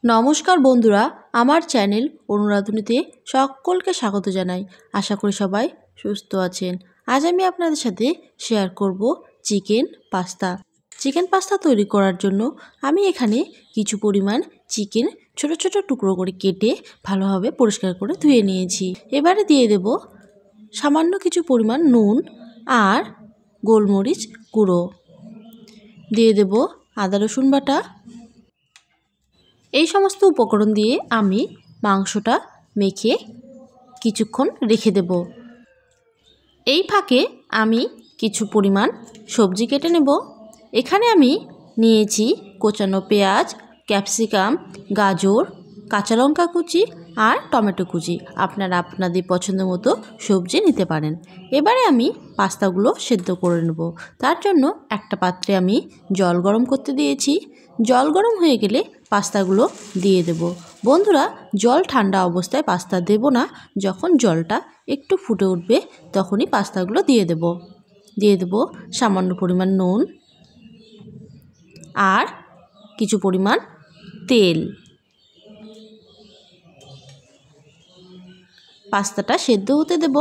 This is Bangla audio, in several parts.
নমস্কার বন্ধুরা, আমার চ্যানেল অনুরাধুনীতে সকলকে স্বাগত জানাই। আশা করি সবাই সুস্থ আছেন। আজ আমি আপনাদের সাথে শেয়ার করব চিকেন পাস্তা। চিকেন পাস্তা তৈরি করার জন্য আমি এখানে কিছু পরিমাণ চিকেন ছোট ছোট টুকরো করে কেটে ভালোভাবে পরিষ্কার করে ধুয়ে নিয়েছি। এবারে দিয়ে দেব সামান্য কিছু পরিমাণ নুন আর গোলমরিচ গুঁড়ো। দিয়ে দেব আদা রসুন বাটা। এই সমস্ত উপকরণ দিয়ে আমি মাংসটা মেখে কিছুক্ষণ রেখে দেব। এই ফাঁকে আমি কিছু পরিমাণ সবজি কেটে নেব। এখানে আমি নিয়েছি কোচানো পেঁয়াজ, ক্যাপসিকাম, গাজর, কাঁচা লঙ্কা কুচি আর টমেটো কুচি। আপনারা আপনাদের পছন্দ মতো সবজি নিতে পারেন। এবারে আমি পাস্তাগুলো সেদ্ধ করে নেব। তার জন্য একটা পাত্রে আমি জল গরম করতে দিয়েছি। জল গরম হয়ে গেলে পাস্তাগুলো দিয়ে দেব। বন্ধুরা, জল ঠান্ডা অবস্থায় পাস্তা দেব না, যখন জলটা একটু ফুটে উঠবে তখনই পাস্তাগুলো দিয়ে দেব। দিয়ে দেব সামান্য পরিমাণ নুন আর কিছু পরিমাণ তেল। পাস্তাটা সেদ্ধ হতে দেব।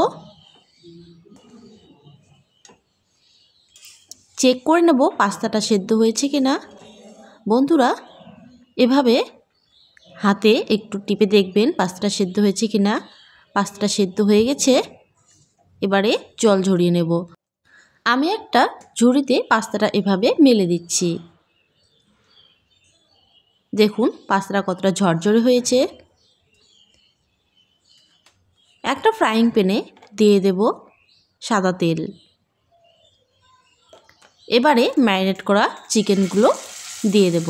চেক করে নেব পাস্তাটা সেদ্ধ হয়েছে কিনা। বন্ধুরা, এভাবে হাতে একটু টিপে দেখবেন পাস্তাটা সেদ্ধ হয়েছে কিনা। পাস্তাটা সেদ্ধ হয়ে গেছে। এবারে জল ঝরিয়ে নেব। আমি একটা ঝুড়িতে পাস্তাটা এভাবে মেলে দিচ্ছি। দেখুন পাস্তাটা কতটা ঝরঝরে হয়েছে। একটা ফ্রাইং প্যানে দিয়ে দেব সাদা তেল। এবারে ম্যারিনেট করা চিকেনগুলো দিয়ে দেব।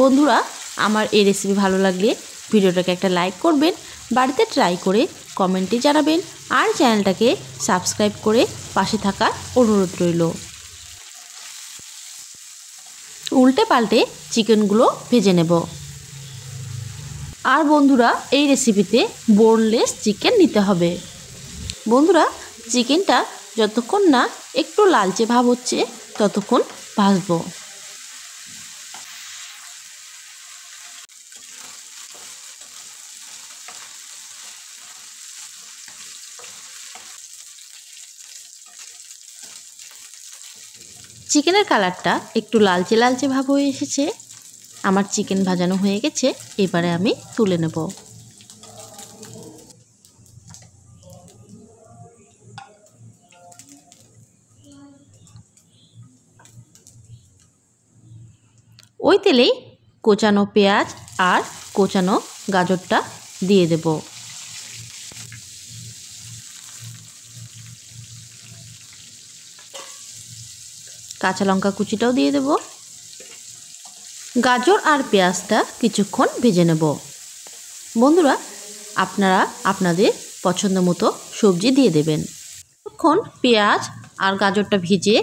বন্ধুরা, আমার এই রেসিপি ভালো লাগলে ভিডিওটাকে একটা লাইক করবেন, বাড়িতে ট্রাই করে কমেন্টে জানাবেন আর চ্যানেলটাকে সাবস্ক্রাইব করে পাশে থাকার অনুরোধ রইল। উল্টে পাল্টে চিকেনগুলো ভেজে নেব। আর বন্ধুরা, এই রেসিপিতে বোনলেস চিকেন নিতে হবে। বন্ধুরা, চিকেনটা যতক্ষণ না একটু লালচে ভাব হচ্ছে ততক্ষণ ভাজবো। চিকেনের কালারটা একটু লালচে লালচে ভাব হয়ে এসেছে। আমার চিকেন ভাজানো হয়ে গেছে। এবারে আমি তুলে নেব। ওই তেলেই কোচানো পেঁয়াজ আর কোচানো গাজরটা দিয়ে দেব। কাঁচা লঙ্কা কুচিটাও দিয়ে দেব। গাজর আর পেঁয়াজটা কিছুক্ষণ ভেজে নেব। বন্ধুরা, আপনারা আপনাদের পছন্দ মতো সবজি দিয়ে দেবেন। কিছুক্ষণ পেঁয়াজ আর গাজরটা ভেজে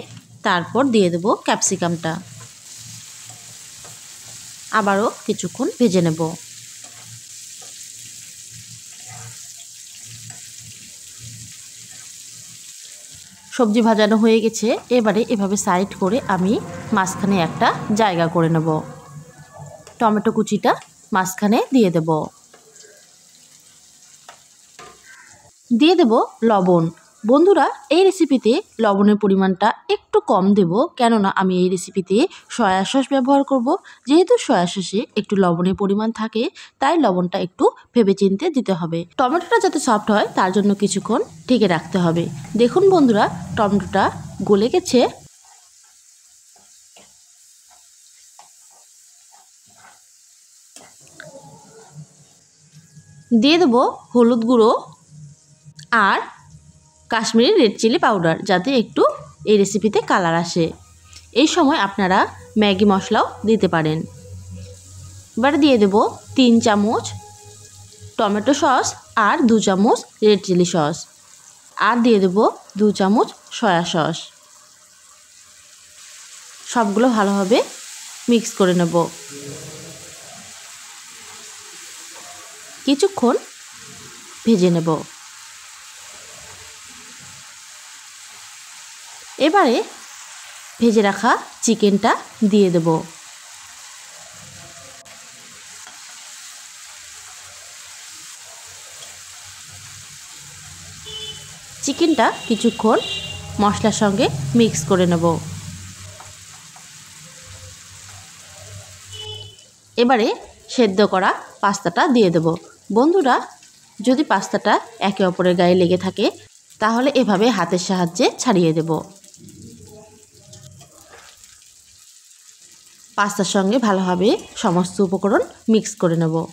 তারপর দিয়ে দেব ক্যাপসিকামটা। আবারও কিছুক্ষণ ভেজে নেব। সবজি ভাজানো হয়ে গেছে। এবারে এভাবে সাইড করে আমি মাঝখানে একটা জায়গা করে নেব। টমেটো কুচিটা মাঝখানে দিয়ে দেব। দিয়ে দেব লবণ। বন্ধুরা, এই রেসিপিতে লবণের পরিমাণটা একটু কম দেব, কেননা আমি এই রেসিপিতে সয়া সস ব্যবহার করব। যেহেতু সয়া সসে একটু লবণের পরিমাণ থাকে, তাই লবণটা একটু ভেবেচিন্তে দিতে হবে। টমেটোটা যাতে সফট হয় তার জন্য কিছুক্ষণ ঢেকে রাখতে হবে। দেখুন বন্ধুরা, টমেটোটা গলে গেছে। দিয়ে দেব হলুদ গুঁড়ো আর কাশ্মীরি রেড চিলি পাউডার, যাতে একটু এই রেসিপিতে কালার আসে। এই সময় আপনারা ম্যাগি মশলাও দিতে পারেন। এবারে দিয়ে দেব 3 চামচ টমেটো সস আর 2 চামচ রেড চিলি সস, আর দিয়ে দেব 2 চামচ সয়া সস। সবগুলো ভালোভাবে মিক্স করে নেব। কিছুক্ষণ ভেজে নেব। এবারে ভেজে রাখা চিকেনটা দিয়ে দেব। চিকেনটা কিছুক্ষণ মশলার সঙ্গে মিক্স করে নেব। এবারে সেদ্ধ করা পাস্তাটা দিয়ে দেব। বন্ধুরা, যদি পাস্তাটা একে অপরের গায়ে লেগে থাকে তাহলে এভাবে হাতের সাহায্যে ছাড়িয়ে দেব। পাস্তার সঙ্গে ভালোভাবে সমস্ত উপকরণ মিক্স করে নেব।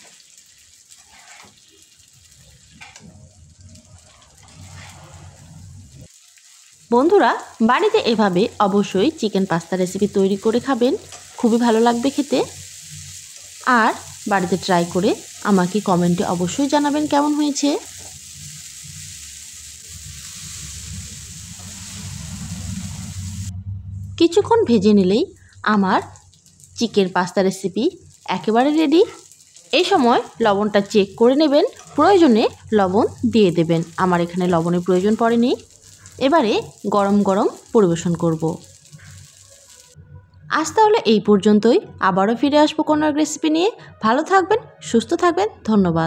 বন্ধুরা, বাড়িতে এভাবে অবশ্যই চিকেন পাস্তা রেসিপি তৈরি করে খাবেন, খুবই ভালো লাগবে খেতে। আর বাড়িতে ট্রাই করে আমাকে কমেন্টে অবশ্যই জানাবেন কেমন হয়েছে। কিছুক্ষণ ভেজে নিলেই আমার চিকেন পাস্তা রেসিপি একেবারে রেডি। এই সময় লবণটা চেক করে নেবেন, প্রয়োজনে লবণ দিয়ে দেবেন। আমার এখানে লবণের প্রয়োজন পড়েনি। এবারে গরম গরম পরিবেশন করব। আজ তাহলে এই পর্যন্তই। আবারও ফিরে আসবো কোনো এক রেসিপি নিয়ে। ভালো থাকবেন, সুস্থ থাকবেন। ধন্যবাদ।